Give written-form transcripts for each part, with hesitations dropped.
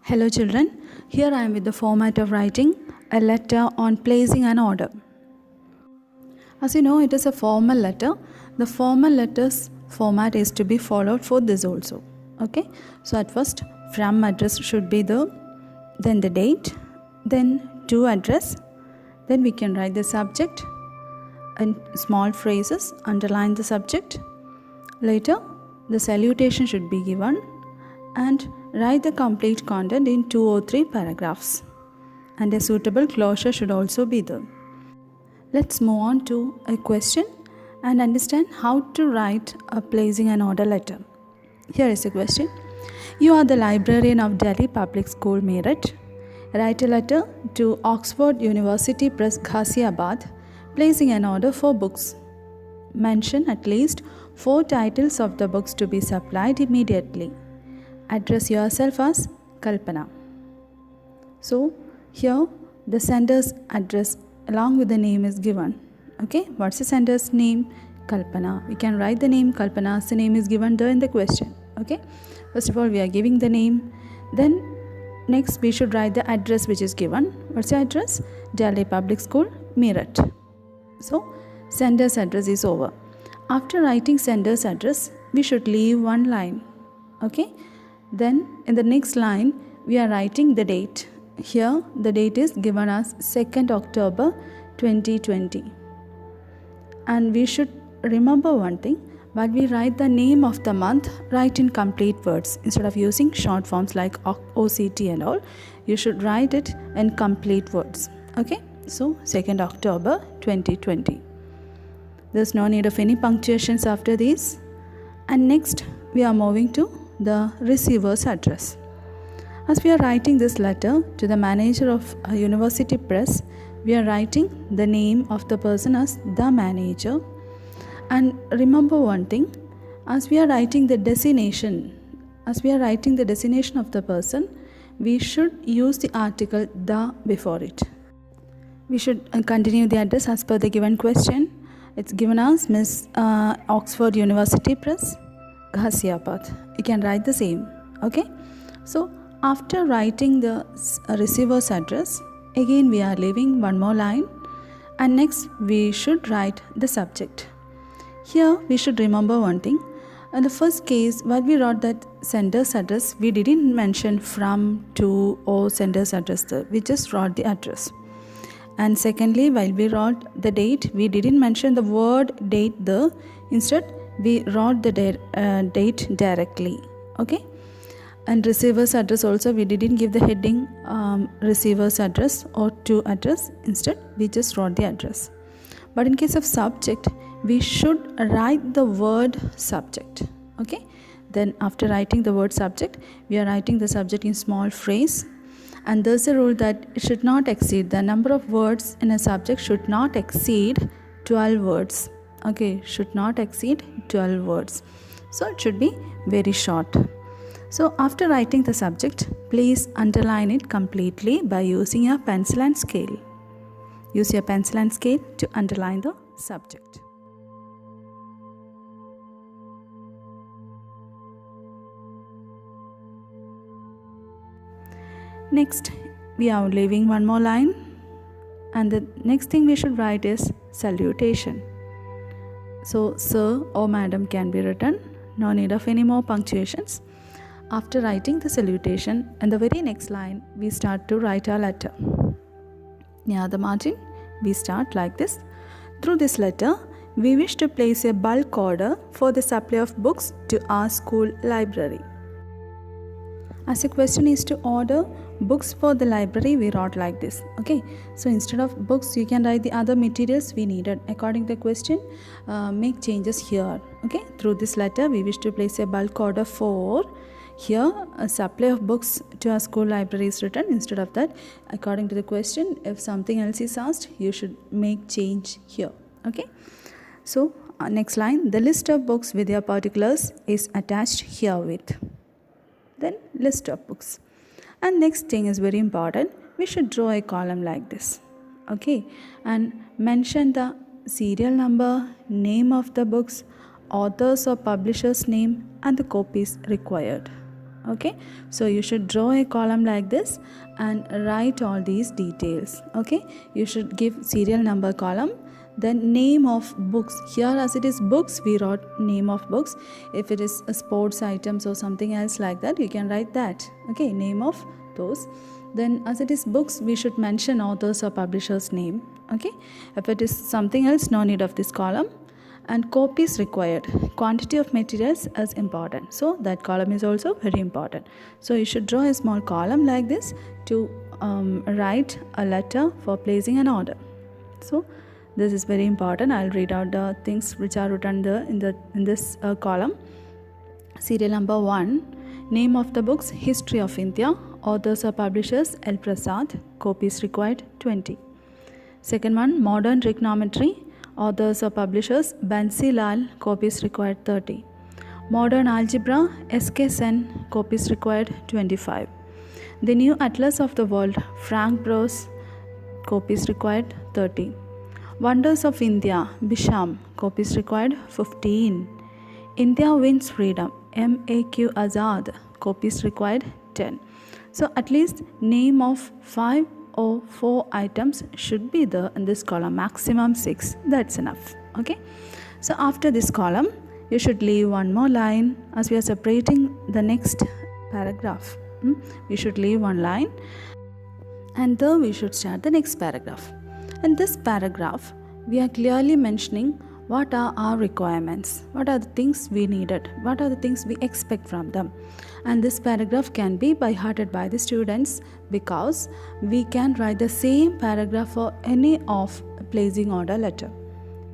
Hello children, here I am with the format of writing a letter on placing an order. As you know, it is a formal letter. The formal letter's format is to be followed for this also. Okay, so at first from address should be then the date, then to address, then we can write the subject and small phrases, underline the subject. Later the salutation should be given and write the complete content in 2 or 3 paragraphs, and a suitable closure should also be there. Let's move on to a question and understand how to write a placing an order letter. Here is a question. You are the librarian of Delhi Public School, Meerut. Write a letter to Oxford University Press, Ghaziabad, placing an order for books. Mention at least 4 titles of the books to be supplied immediately. Address yourself as Kalpana. So here the sender's address along with the name is given. Okay, what's the sender's name? Kalpana. We can write the name Kalpana as the name is given there in the question. Okay, first of all we are giving the name, then next we should write the address which is given. What's the address? Delhi Public School, Meerut. So sender's address is over. After writing sender's address, we should leave one line. Okay, then in the next line we are writing the date. Here the date is given as 2nd October 2020, and we should remember one thing: while we write the name of the month, write in complete words instead of using short forms like OCT and all. You should write it in complete words. Okay, so 2nd October 2020. There's no need of any punctuations after these. And next we are moving to the receiver's address. As we are writing this letter to the manager of a university press, we are writing the name of the person as the manager. And remember one thing, as we are writing the destination of the person, we should use the article the before it. We should continue the address as per the given question. It's given as Miss Oxford University Press, Ghaziabad. You can write the same. Okay, so after writing the receiver's address, again we are leaving one more line, and next we should write the subject. Here we should remember one thing. In the first case, while we wrote that sender's address, we didn't mention from, to, or sender's address there. We just wrote the address. And secondly, while we wrote the date, we didn't mention the word date there. Instead we wrote the date directly. Okay, and receiver's address also, we didn't give the heading receiver's address or to address. Instead we just wrote the address. But in case of subject, we should write the word subject. Okay, then after writing the word subject, we are writing the subject in small phrase, and there's a rule that it should not exceed, the number of words in a subject should not exceed 12 words. Okay, should not exceed 12 words. So it should be very short. So after writing the subject, please underline it completely by using your pencil and scale. Use your pencil and scale to underline the subject. Next, we are leaving one more line, and the next thing we should write is salutation. So sir or madam can be written. No need of any more punctuations. After writing the salutation, in the very next line we start to write our letter. Near the margin we start like this. Through this letter, we wish to place a bulk order for the supply of books to our school library. As a question is to order books for the library, we wrote like this. Okay, so instead of books you can write the other materials we needed according to the question. Make changes here. Okay, through this letter we wish to place a bulk order for, here a supply of books to our school library is written. Instead of that, according to the question, if something else is asked, you should make change here. Okay, so next line, the list of books with their particulars is attached herewith. Then list of books. And next thing is very important, we should draw a column like this. Okay, and mention the serial number, name of the books, authors or publishers name, and the copies required. Okay, so you should draw a column like this and write all these details. Okay, you should give serial number column, then name of books. Here as it is books, we wrote name of books. If it is a sports items or something else like that, you can write that. Okay, name of those. Then as it is books, we should mention authors or publishers name. Okay, if it is something else, no need of this column. And copies required, quantity of materials is important, so that column is also very important. So you should draw a small column like this to write a letter for placing an order. So this is very important. I'll read out the things which are written in this column. Serial number 1, name of the books, History of India, authors or publishers L. Prasad, copies required 20. Second one, modern trigonometry, authors or publishers Bansi Lal, copies required 30. Modern algebra S.K. Sen, copies required 25. The new atlas of the world Frank Bros, copies required 30. Wonders of India Bisham, copies required 15. India wins freedom M.A.Q. Azad, copies required 10. So at least name of 5 or 4 items should be there in this column, maximum 6, that's enough. Okay, so after this column you should leave one more line as we are separating the next paragraph. We should leave one line and there we should start the next paragraph. In this paragraph we are clearly mentioning what are our requirements, what are the things we needed, what are the things we expect from them. And this paragraph can be by hearted by the students because we can write the same paragraph for any of placing order letter.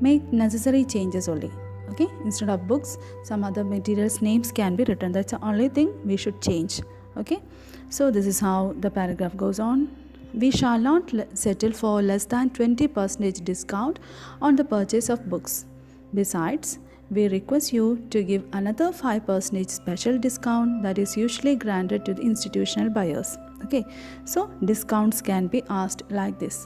Make necessary changes only. Okay, instead of books, some other materials names can be written. That's the only thing we should change. Okay, so this is how the paragraph goes on. We shall not settle for less than 20% discount on the purchase of books. Besides, we request you to give another 5% special discount that is usually granted to the institutional buyers. Okay, so discounts can be asked like this.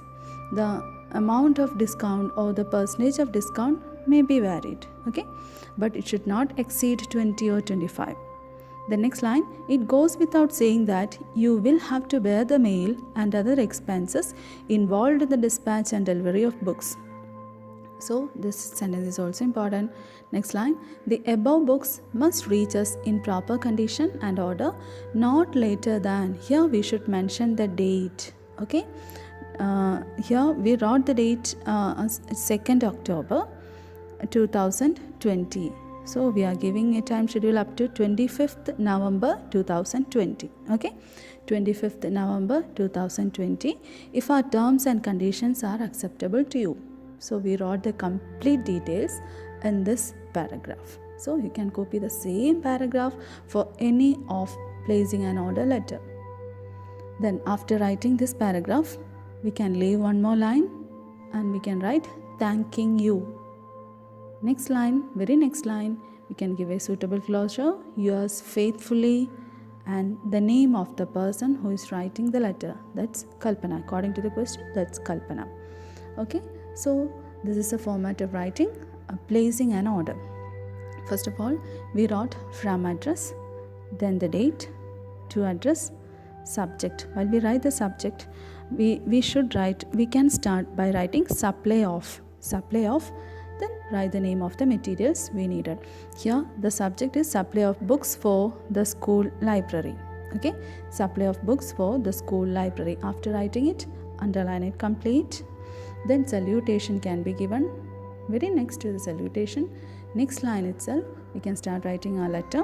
The amount of discount or the percentage of discount may be varied. Okay, but it should not exceed 20 or 25. The next line, it goes without saying that you will have to bear the mail and other expenses involved in the dispatch and delivery of books. So this sentence is also important. Next line, the above books must reach us in proper condition and order not later than, here we should mention the date. Okay, here we wrote the date as 2nd October 2020. So we are giving a time schedule up to 25th November 2020. Okay, 25th November 2020 if our terms and conditions are acceptable to you. So we wrote the complete details in this paragraph. So you can copy the same paragraph for any of placing an order letter. Then after writing this paragraph, we can leave one more line and we can write thanking you. Next line, very next line, we can give a suitable closure, yours faithfully, and the name of the person who is writing the letter. That's Kalpana. According to the question, that's Kalpana. Okay, so this is a format of writing, placing an order. First of all, we wrote from address, then the date, to address, subject. While we write the subject, we can start by writing supply of, then write the name of the materials we needed. Here the subject is supply of books for the school library. Okay, supply of books for the school library. After writing it, underline it complete. Then salutation can be given very next to the salutation. Next line itself, we can start writing our letter.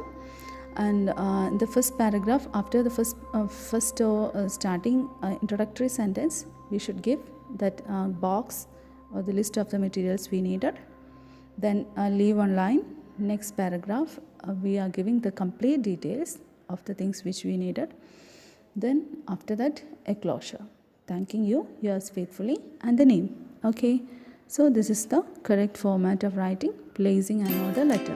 And in the first paragraph, after the first starting introductory sentence, we should give that box or the list of the materials we needed. Then leave one line. Next paragraph, we are giving the complete details of the things which we needed. Then after that, a closure. Thanking you, yours faithfully, and the name. Okay, so this is the correct format of writing placing an order letter.